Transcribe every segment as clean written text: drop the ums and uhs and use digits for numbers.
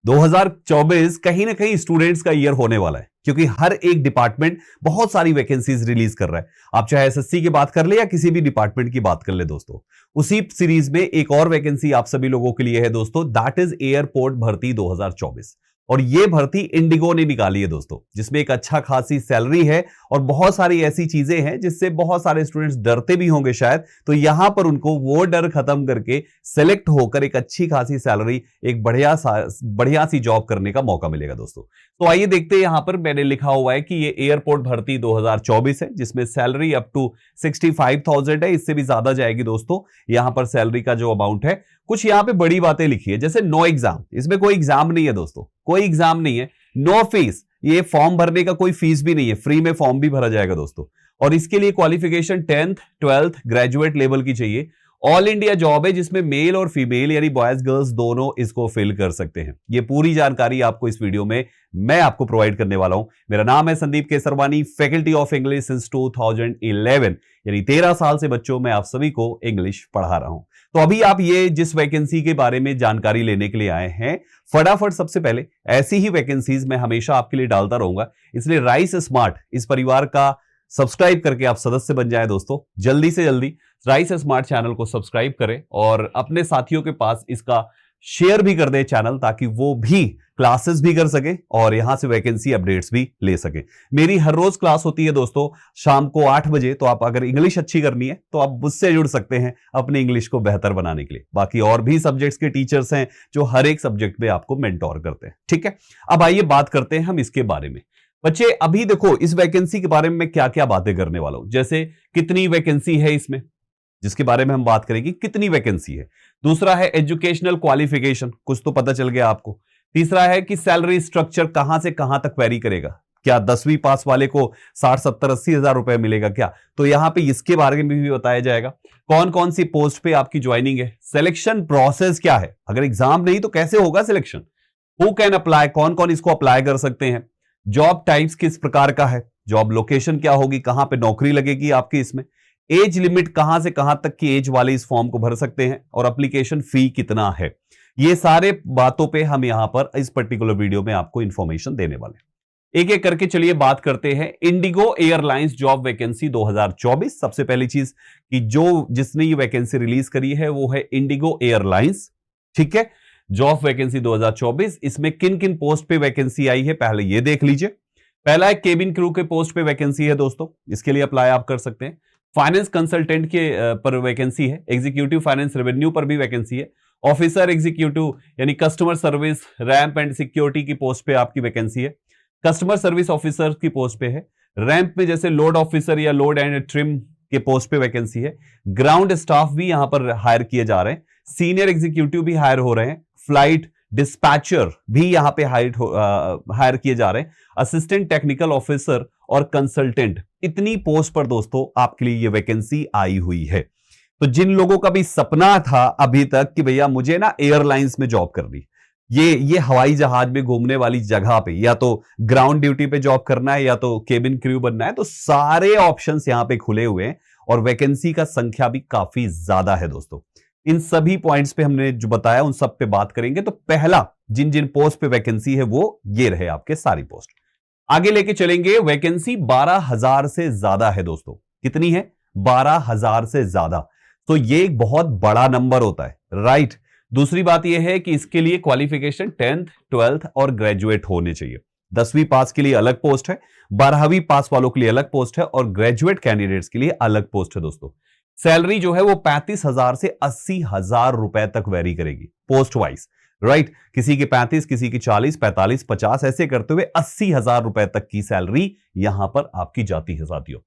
2024 कहीं ना कहीं स्टूडेंट्स का ईयर होने वाला है, क्योंकि हर एक डिपार्टमेंट बहुत सारी वैकेंसीज रिलीज कर रहा है। आप चाहे एसएससी की बात कर ले या किसी भी डिपार्टमेंट की बात कर ले दोस्तों। उसी सीरीज में एक और वैकेंसी आप सभी लोगों के लिए है दोस्तों, दैट इज एयरपोर्ट भर्ती 2024। और यह भर्ती इंडिगो ने निकाली है दोस्तों, जिसमें एक अच्छा खासी सैलरी है और बहुत सारी ऐसी चीजें हैं जिससे बहुत सारे स्टूडेंट्स डरते भी होंगे शायद। तो यहां पर उनको वो डर खत्म करके सेलेक्ट होकर एक अच्छी खासी सैलरी, एक बढ़िया सी जॉब करने का मौका मिलेगा दोस्तों। तो आइए देखते हैं, यहां पर मैंने लिखा हुआ है कि ये एयरपोर्ट भर्ती 2024 है, जिसमें सैलरी अप टू 65,000 है। इससे भी ज्यादा जाएगी दोस्तों यहां पर सैलरी का जो अमाउंट है। कुछ यहां पे बड़ी बातें लिखी है, जैसे नो एग्जाम, इसमें कोई एग्जाम नहीं है दोस्तों, कोई एग्जाम नहीं है। नो फीस, ये फॉर्म भरने का कोई फीस भी नहीं है, फ्री में फॉर्म भी भरा जाएगा दोस्तों। और इसके लिए qualification 10th 12th graduate level की चाहिए। ऑल इंडिया जॉब है, जिसमें मेल और फीमेल यानी बॉयज गर्ल्स दोनों इसको फिल कर सकते हैं। ये पूरी जानकारी आपको इस वीडियो में मैं आपको प्रोवाइड करने वाला हूं। मेरा नाम है Sandeep Kesarwani, faculty of English since 2011, यानी 13 साल से बच्चों में आप सभी को इंग्लिश पढ़ा रहा हूं। तो अभी आप ये जिस वैकेंसी के बारे में जानकारी लेने के लिए आए हैं, फटाफट सबसे पहले ऐसी ही वैकेंसीज मैं हमेशा आपके लिए डालता रहूंगा, इसलिए राइस स्मार्ट इस परिवार का सब्सक्राइब करके आप सदस्य बन जाए दोस्तों। जल्दी से जल्दी राइस स्मार्ट चैनल को सब्सक्राइब करें और अपने साथियों के पास इसका शेयर भी कर दे चैनल, ताकि वो भी क्लासेस भी कर सके और यहां से वैकेंसी अपडेट्स भी ले सके। मेरी हर रोज क्लास होती है दोस्तों शाम को 8 बजे, तो आप अगर इंग्लिश अच्छी करनी है तो आप मुझसे जुड़ सकते हैं अपनी इंग्लिश को बेहतर बनाने के लिए। बाकी और भी सब्जेक्ट्स के टीचर्स हैं जो हर एक सब्जेक्ट में आपको मेंटोर करते हैं, ठीक है। अब आइए बात करते हैं हम इसके बारे में। बच्चे अभी देखो इस वैकेंसी के बारे में मैं क्या क्या बातें करने वाला हूं, जैसे कितनी वैकेंसी है इसमें, जिसके बारे में हम बात करेंगे कितनी वैकेंसी है। दूसरा है एजुकेशनल क्वालिफिकेशन, कुछ तो पता चल गया आपको। तीसरा है कि सैलरी स्ट्रक्चर कहां से कहां तक वेरी करेगा, क्या 10वीं पास वाले को 60 70 80 हजार रुपए मिलेगा क्या, तो यहां पे इसके बारे में भी बताया जाएगा। कौन कौन सी पोस्ट पे आपकी ज्वाइनिंग है, सिलेक्शन प्रोसेस क्या है, अगर एग्जाम नहीं तो कैसे होगा सिलेक्शन, हु कैन अप्लाई, कौन कौन इसको अप्लाई कर सकते हैं, जॉब टाइप्स किस प्रकार का है, जॉब लोकेशन क्या होगी, कहां पे नौकरी लगेगी आपकी, इसमें एज लिमिट कहां से कहां तक की एज वाले इस फॉर्म को भर सकते हैं, और एप्लीकेशन फी कितना है। ये सारे बातों पे हम यहां पर इस पर्टिकुलर वीडियो में आपको इंफॉर्मेशन देने वाले हैं। एक एक करके चलिए बात करते हैं। Indigo airlines job vacancy 2024। सबसे पहली चीज कि जिसने ये वैकेंसी रिलीज करी है वो है इंडिगो एयरलाइंस, ठीक है। जॉब वैकेंसी 2024, इसमें किन किन पोस्ट पे वैकेंसी आई है पहले ये देख लीजिए। पहला है केबिन क्रू के पोस्ट पे वैकेंसी है दोस्तों, इसके लिए अप्लाई आप कर सकते हैं। फाइनेंस कंसल्टेंट के पर वैकेंसी है। एग्जीक्यूटिव फाइनेंस रेवेन्यू पर भी वैकेंसी है। ऑफिसर एग्जीक्यूटिव यानी customer service ramp and security की पोस्ट पे आपकी वैकेंसी है। कस्टमर सर्विस ऑफिसर की पोस्ट पे है। रैंप में जैसे लोड ऑफिसर या लोड एंड ट्रिम के पोस्ट पे वैकेंसी है। ग्राउंड स्टाफ भी यहां पर हायर किए जा रहे हैं। सीनियर एग्जीक्यूटिव भी हायर हो रहे हैं। फ्लाइट डिस्पैचर भी यहां पे हायर किए जा रहे हैं। असिस्टेंट टेक्निकल ऑफिसर और कंसल्टेंट, इतनी पोस्ट पर दोस्तों आपके लिए ये वैकेंसी आई हुई है। तो जिन लोगों का भी सपना था अभी तक कि भैया मुझे ना एयरलाइंस में जॉब करनी, ये हवाई जहाज में घूमने वाली जगह पे या तो ग्राउंड ड्यूटी पे जॉब करना है या तो केबिन क्रू बनना है, तो सारे ऑप्शंस यहां पे खुले हुए हैं और वैकेंसी का संख्या भी काफी ज्यादा है दोस्तों। इन सभी पॉइंट्स पे हमने जो बताया उन सब पे बात करेंगे। तो पहला जिन जिन पोस्ट पे वैकेंसी है वो ये रहे आपके सारी पोस्ट। आगे लेके चलेंगे। वैकेंसी 12,000 से ज्यादा है दोस्तों। कितनी है? 12,000 से ज्यादा। तो ये एक बहुत बड़ा नंबर होता है, राइट। दूसरी बात यह है कि इसके लिए क्वालिफिकेशन 10th 12th और ग्रेजुएट होने चाहिए। 10वीं पास के लिए अलग पोस्ट है, 12वीं पास वालों के लिए अलग पोस्ट है और ग्रेजुएट कैंडिडेट्स के लिए अलग पोस्ट है दोस्तों। सैलरी जो है वो 35,000 से 80,000 रुपए तक वेरी करेगी पोस्ट वाइज, राइट। किसी की 35, किसी की 40, 45, 50 ऐसे करते हुए 80,000 रुपए तक की सैलरी यहां पर आपकी जाती है साथियों।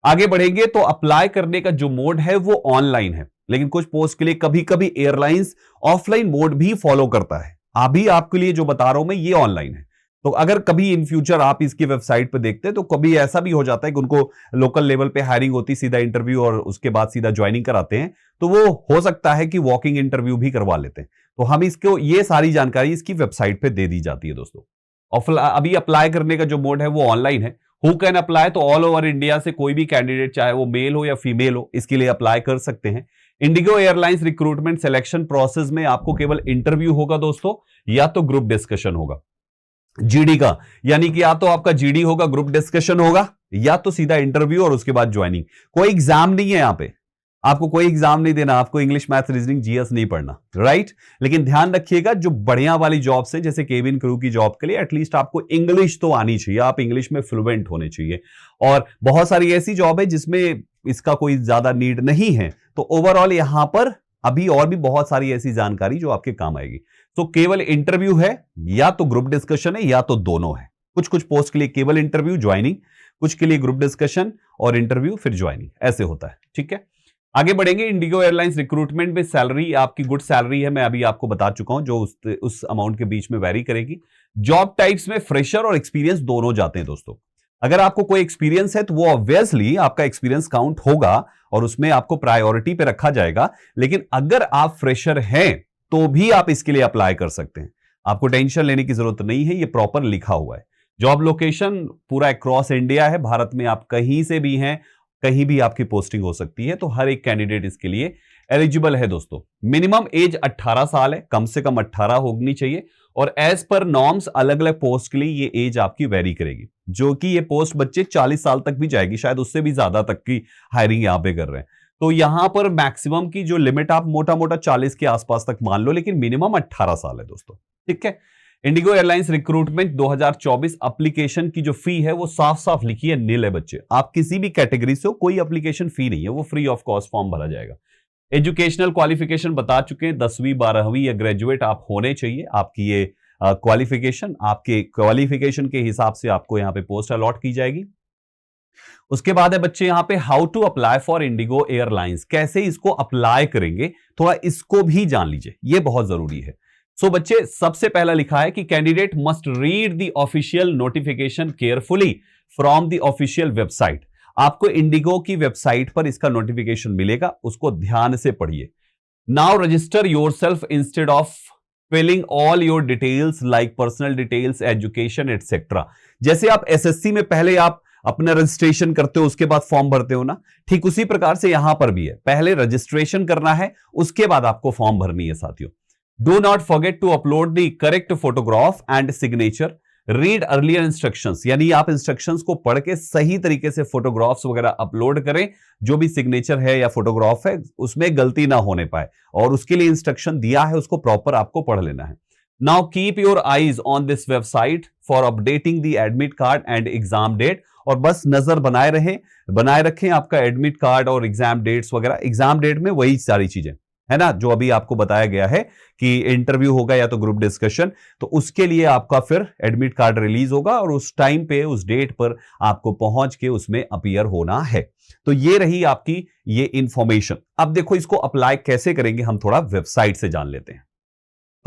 आगे बढ़ेंगे तो अप्लाई करने का जो मोड है वो ऑनलाइन है, लेकिन कुछ पोस्ट के लिए कभी कभी एयरलाइंस ऑफलाइन मोड भी फॉलो करता है। अभी आपके लिए जो बता रहा हूं मैं ये ऑनलाइन है। तो अगर कभी इन फ्यूचर आप इसकी वेबसाइट पे देखते हैं तो कभी ऐसा भी हो जाता है कि उनको लोकल लेवल पे हायरिंग होती, सीधा इंटरव्यू और उसके बाद सीधा ज्वाइनिंग कराते हैं, तो वो हो सकता है कि वॉकिंग इंटरव्यू भी करवा लेते हैं। तो हम इसको ये सारी जानकारी इसकी वेबसाइट पे दे दी जाती है दोस्तों। अभी अप्लाई करने का जो मोड है वो ऑनलाइन है। हु कैन अप्लाई, तो ऑल ओवर इंडिया से कोई भी कैंडिडेट चाहे वो मेल हो या फीमेल हो इसके लिए अप्लाई कर सकते हैं। Indigo airlines recruitment selection process में आपको केवल इंटरव्यू होगा दोस्तों, या तो ग्रुप डिस्कशन होगा जीडी का, यानी कि या तो आपका जीडी होगा, ग्रुप डिस्कशन होगा, या तो सीधा इंटरव्यू और उसके बाद ज्वाइनिंग। कोई एग्जाम नहीं है यहां पे, आपको कोई एग्जाम नहीं देना, आपको इंग्लिश मैथ रीजनिंग जीएस नहीं पढ़ना, राइट। लेकिन ध्यान रखिएगा जो बढ़िया वाली जॉब से, जैसे केबिन क्रू की जॉब के लिए एटलीस्ट आपको इंग्लिश तो आनी चाहिए, आप इंग्लिश में फ्लुएंट होने चाहिए। और बहुत सारी ऐसी जॉब है जिसमें इसका कोई ज्यादा नीड नहीं है, तो ओवरऑल यहां पर अभी और भी बहुत सारी ऐसी जानकारी जो आपके काम आएगी। तो केवल इंटरव्यू है, या तो ग्रुप डिस्कशन है, या तो दोनों है। कुछ कुछ पोस्ट के लिए केवल इंटरव्यू ज्वाइनिंग, कुछ के लिए ग्रुप डिस्कशन और इंटरव्यू फिर ज्वाइनिंग, ऐसे होता है, ठीक है। आगे बढ़ेंगे। इंडिगो एयरलाइंस रिक्रूटमेंट में सैलरी आपकी गुड सैलरी है, मैं अभी आपको बता चुका हूं, जो उस अमाउंट के बीच में वैरी करेगी। जॉब टाइप्स में फ्रेशर और एक्सपीरियंस दोनों जाते हैं दोस्तों। अगर आपको कोई एक्सपीरियंस है तो वो ऑब्वियसली आपका एक्सपीरियंस काउंट होगा और उसमें आपको प्रायोरिटी पे रखा जाएगा। लेकिन अगर आप फ्रेशर हैं तो भी आप इसके लिए अप्लाई कर सकते हैं, आपको टेंशन लेने की जरूरत नहीं है, ये प्रॉपर लिखा हुआ है। जॉब लोकेशन पूरा अक्रॉस इंडिया है, भारत में आप कहीं से भी हैं, कहीं भी आपकी पोस्टिंग हो सकती है, तो हर एक कैंडिडेट इसके लिए एलिजिबल है दोस्तों। मिनिमम एज 18 साल है, कम से कम 18 होनी चाहिए, और एज पर नॉर्म्स अलग अलग पोस्ट के लिए ये एज आपकी वेरी करेगी, जो कि ये पोस्ट बच्चे 40 साल तक भी जाएगी, शायद उससे भी ज्यादा तक की हायरिंग यहां पे कर रहे हैं। तो यहां पर मैक्सिमम की जो लिमिट आप मोटा मोटा 40 के आसपास तक मान लो, लेकिन मिनिमम 18 साल है दोस्तों, ठीक है। इंडिगो एयरलाइंस रिक्रूटमेंट 2024 एप्लीकेशन की जो फी है वो साफ साफ लिखी है, नील है बच्चे। आप किसी भी कैटेगरी से हो, कोई एप्लीकेशन फी नहीं है, वो फ्री ऑफ कॉस्ट फॉर्म भरा जाएगा। एजुकेशनल क्वालिफिकेशन बता चुके हैं, 10वीं 12वीं या ग्रेजुएट आप होने चाहिए। आपकी ये क्वालिफिकेशन, आपके क्वालिफिकेशन के हिसाब से आपको यहां पे पोस्ट अलॉट की जाएगी। उसके बाद है बच्चे यहां पे how to apply for IndiGo airlines, कैसे इसको अप्लाई करेंगे, थोड़ा इसको भी जान लीजिए, ये बहुत जरूरी है। सो बच्चे सबसे पहला लिखा है कि candidate must read the official notification carefully from the official website. आपको इंडिगो की वेबसाइट पर इसका नोटिफिकेशन मिलेगा, उसको ध्यान से पढ़िए। Now register yourself instead of filling all your details like personal details, education etcetera. जैसे आप एसएससी में पहले आप अपना रजिस्ट्रेशन करते हो, उसके बाद फॉर्म भरते हो ना, ठीक उसी प्रकार से यहां पर भी है, पहले रजिस्ट्रेशन करना है, उसके बाद आपको फॉर्म भरनी है साथियों। Do not forget to upload the correct photograph and signature, read earlier instructions, यानी आप इंस्ट्रक्शंस को पढ़ के सही तरीके से फोटोग्राफ्स वगैरह अपलोड करें, जो भी सिग्नेचर है या फोटोग्राफ है उसमें गलती ना होने पाए, और उसके लिए इंस्ट्रक्शन दिया है उसको प्रॉपर आपको पढ़ लेना है। Now keep your eyes on this website for updating the admit card and exam date, और बस नजर बनाए रखें आपका एडमिट कार्ड और एग्जाम डेट्स वगैरह। एग्जाम डेट में वही सारी चीजें है ना, जो अभी आपको बताया गया है कि इंटरव्यू होगा या तो ग्रुप डिस्कशन, तो उसके लिए आपका फिर एडमिट कार्ड रिलीज होगा और उस टाइम पे, उस डेट पर आपको पहुंच के उसमें अपीयर होना है। तो ये रही आपकी ये इंफॉर्मेशन। अब देखो इसको अप्लाई कैसे करेंगे, हम थोड़ा वेबसाइट से जान लेते हैं।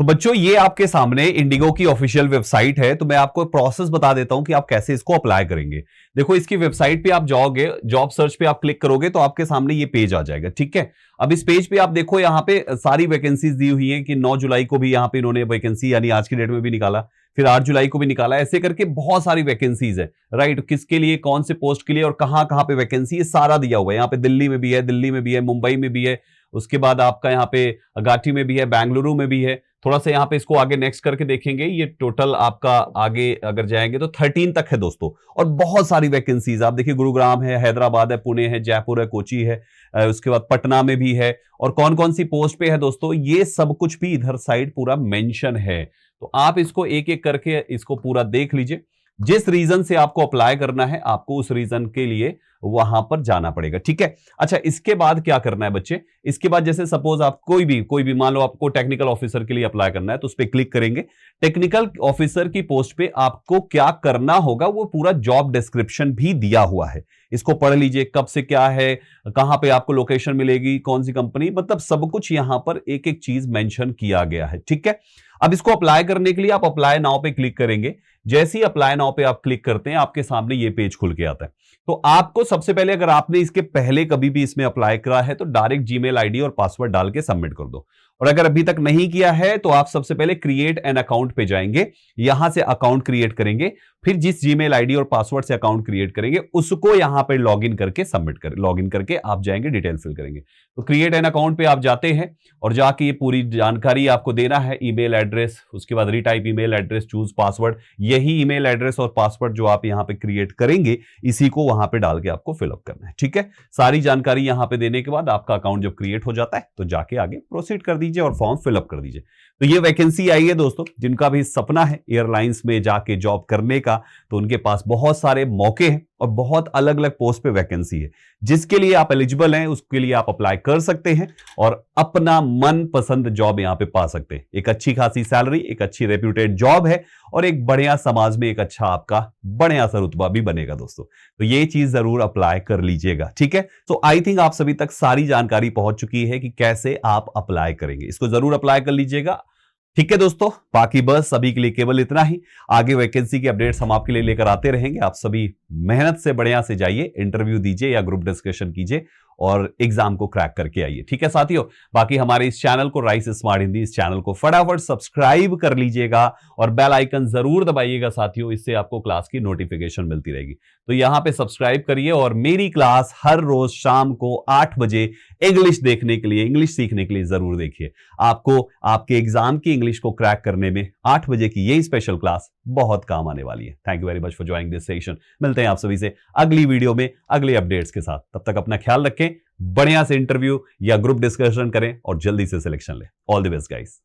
तो बच्चों ये आपके सामने इंडिगो की ऑफिशियल वेबसाइट है, तो मैं आपको प्रोसेस बता देता हूं कि आप कैसे इसको अप्लाई करेंगे। देखो इसकी वेबसाइट पे आप जाओगे, जॉब सर्च पे आप क्लिक करोगे तो आपके सामने ये पेज आ जाएगा, ठीक है। अब इस पेज पे आप देखो, यहाँ पे सारी वैकेंसीज दी हुई है कि 9 जुलाई को भी यहाँ पे इन्होंने वैकेंसी, यानी आज की डेट में भी निकाला, फिर 8 जुलाई को भी निकाला, ऐसे करके बहुत सारी वैकेंसीज है, राइट। किसके लिए, कौन से पोस्ट के लिए और कहां कहां पे वैकेंसी है, सारा दिया हुआ है। यहाँ पे दिल्ली में भी है, दिल्ली में भी है, मुंबई में भी है, उसके बाद आपका यहाँ पे अगाटी में भी है, बेंगलुरु में भी है। थोड़ा सा यहाँ पे इसको आगे नेक्स्ट करके देखेंगे, ये टोटल आपका आगे अगर जाएंगे तो 13 तक है दोस्तों, और बहुत सारी वैकेंसीज आप देखिए, गुरुग्राम है, हैदराबाद है, पुणे है, जयपुर है, कोची है, उसके बाद पटना में भी है, और कौन कौन सी पोस्ट पे है दोस्तों, ये सब कुछ भी इधर साइड पूरा मेंशन है। तो आप इसको एक एक करके इसको पूरा देख लीजिए। जिस रीजन से आपको अप्लाई करना है, आपको उस रीजन के लिए वहां पर जाना पड़ेगा, ठीक है। अच्छा, इसके बाद क्या करना है बच्चे, इसके बाद जैसे सपोज आप कोई भी मान लो आपको टेक्निकल ऑफिसर के लिए अप्लाई करना है, तो उस पर क्लिक करेंगे। टेक्निकल ऑफिसर की पोस्ट पे आपको क्या करना होगा, वो पूरा जॉब डिस्क्रिप्शन भी दिया हुआ है, इसको पढ़ लीजिए, कब से क्या है, कहां पे आपको लोकेशन मिलेगी, कौन सी कंपनी, मतलब सब कुछ यहां पर एक एक चीज मेंशन किया गया है, ठीक है। अब इसको अप्लाई करने के लिए आप अप्लाई नाउ पे क्लिक करेंगे। जैसे ही अप्लाई नाउ पे आप क्लिक करते हैं, आपके सामने ये पेज खुल के आता है। तो आपको सबसे पहले, अगर आपने इसके पहले कभी भी इसमें अप्लाई करा है, तो डायरेक्ट जीमेल आईडी और पासवर्ड डाल के सबमिट कर दो, और अगर अभी तक नहीं किया है तो आप सबसे पहले क्रिएट एन अकाउंट पे जाएंगे, यहां से अकाउंट क्रिएट करेंगे। फिर जिस जीमेल आईडी और पासवर्ड से अकाउंट क्रिएट करेंगे उसको यहां पे लॉगिन करके सबमिट कर लॉगिन करके आप जाएंगे, डिटेल फिल करेंगे। तो क्रिएट एन अकाउंट पे आप जाते हैं और जाके ये पूरी जानकारी आपको देना है, ईमेल एड्रेस, उसके बाद retype email address, choose password. यही ईमेल एड्रेस और पासवर्ड जो आप यहां पे क्रिएट करेंगे इसी को वहां पे डाल के आपको फिलअप करना है। ठीक है, सारी जानकारी यहां पे देने के बाद आपका अकाउंट जब क्रिएट हो जाता है तो जाके आगे प्रोसीड कर दीजिए और फॉर्म फिलअप कर दीजिए। तो ये वैकेंसी आई है दोस्तों, जिनका भी सपना है एयरलाइंस में जाके जॉब करने का, तो उनके पास बहुत सारे मौके हैं और बहुत अलग अलग पोस्ट पे वैकेंसी है। जिसके लिए आप एलिजिबल हैं उसके लिए आप अप्लाई कर सकते हैं और अपना मनपसंद जॉब यहां पे पा सकते हैं। एक अच्छी खासी सैलरी, एक अच्छी रेप्यूटेड जॉब है और एक बढ़िया समाज में एक अच्छा आपका बढ़िया सा रुतबा भी बनेगा दोस्तों। तो ये चीज जरूर अप्लाई कर लीजिएगा। ठीक है, तो आई थिंक आप सभी तक सारी जानकारी पहुंच चुकी है कि कैसे आप अप्लाई करेंगे। इसको जरूर अप्लाई कर लीजिएगा। ठीक है दोस्तों, बाकी बस अभी के लिए केवल इतना ही। आगे वैकेंसी के अपडेट्स हम आपके लिए लेकर आते रहेंगे। आप सभी मेहनत से बढ़िया से जाइए, इंटरव्यू दीजिए या ग्रुप डिस्कशन कीजिए और एग्जाम को क्रैक करके आइए। ठीक है साथियों, बाकी हमारे इस चैनल को राइस स्मार्ट हिंदी, इस चैनल को फटाफट सब्सक्राइब कर लीजिएगा और बेल आइकन जरूर दबाइएगा साथियों, इससे आपको क्लास की नोटिफिकेशन मिलती रहेगी। तो यहां पे सब्सक्राइब करिए और मेरी क्लास हर रोज शाम को 8 बजे इंग्लिश देखने के लिए, इंग्लिश सीखने के लिए जरूर देखिए। आपको आपके एग्जाम की इंग्लिश को क्रैक करने में 8 बजे की यही स्पेशल क्लास बहुत काम आने वाली है। Thank you very much for joining this session. मिलते हैं आप सभी से अगली वीडियो में अगले अपडेट्स के साथ। तब तक अपना ख्याल रखें, बढ़िया से इंटरव्यू या ग्रुप डिस्कशन करें और जल्दी से सिलेक्शन लें। All the best guys.